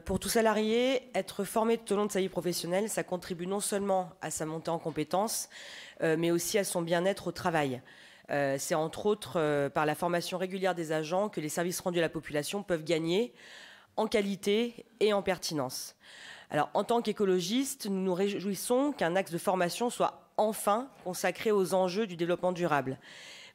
Pour tout salarié, être formé tout au long de sa vie professionnelle, ça contribue non seulement à sa montée en compétences, mais aussi à son bien-être au travail. C'est entre autres par la formation régulière des agents que les services rendus à la population peuvent gagner en qualité et en pertinence. Alors, en tant qu'écologistes, nous nous réjouissons qu'un axe de formation soit enfin consacré aux enjeux du développement durable.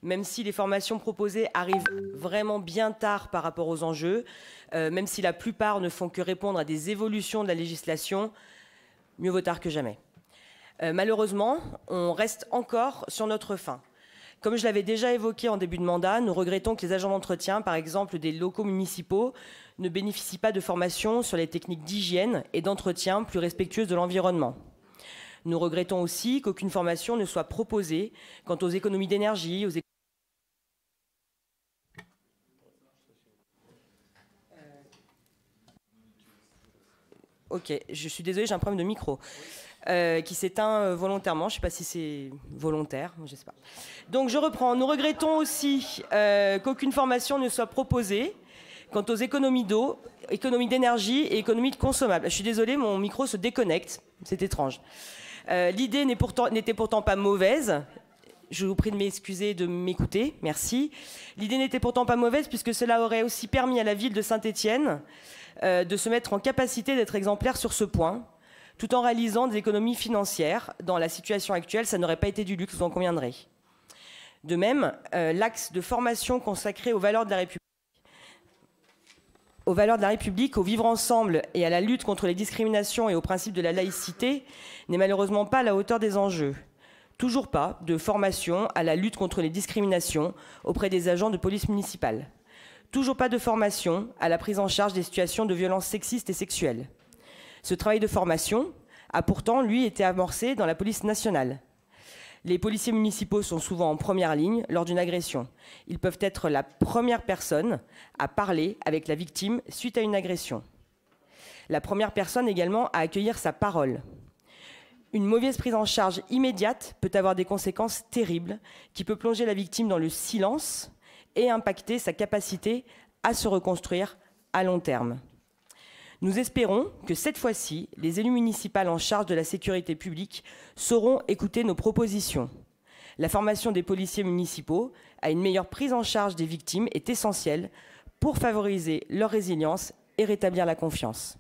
Même si les formations proposées arrivent vraiment bien tard par rapport aux enjeux, même si la plupart ne font que répondre à des évolutions de la législation, mieux vaut tard que jamais. Malheureusement, on reste encore sur notre faim. Comme je l'avais déjà évoqué en début de mandat, nous regrettons que les agents d'entretien, par exemple des locaux municipaux, ne bénéficient pas de formation sur les techniques d'hygiène et d'entretien plus respectueuses de l'environnement. Nous regrettons aussi qu'aucune formation ne soit proposée quant aux économies d'énergie, aux Ok, je suis désolée, j'ai un problème de micro qui s'éteint volontairement. Je ne sais pas si c'est volontaire, je ne sais pas. Donc je reprends. Nous regrettons aussi qu'aucune formation ne soit proposée quant aux économies d'eau, économies d'énergie et économies de consommables. Je suis désolée, mon micro se déconnecte. C'est étrange. L'idée n'était pourtant pas mauvaise. Je vous prie de m'excuser de m'écouter, merci. L'idée n'était pourtant pas mauvaise puisque cela aurait aussi permis à la ville de Saint-Étienne de se mettre en capacité d'être exemplaire sur ce point, tout en réalisant des économies financières. Dans la situation actuelle, ça n'aurait pas été du luxe, vous en conviendrez. De même, l'axe de formation consacré aux valeurs de la République, au vivre ensemble et à la lutte contre les discriminations et au principe de la laïcité n'est malheureusement pas à la hauteur des enjeux. Toujours pas de formation à la lutte contre les discriminations auprès des agents de police municipale. Toujours pas de formation à la prise en charge des situations de violences sexistes et sexuelles. Ce travail de formation a pourtant, lui, été amorcé dans la police nationale. Les policiers municipaux sont souvent en première ligne lors d'une agression. Ils peuvent être la première personne à parler avec la victime suite à une agression. La première personne également à accueillir sa parole. Une mauvaise prise en charge immédiate peut avoir des conséquences terribles qui peut plonger la victime dans le silence et impacter sa capacité à se reconstruire à long terme. Nous espérons que cette fois-ci, les élus municipaux en charge de la sécurité publique sauront écouter nos propositions. La formation des policiers municipaux à une meilleure prise en charge des victimes est essentielle pour favoriser leur résilience et rétablir la confiance.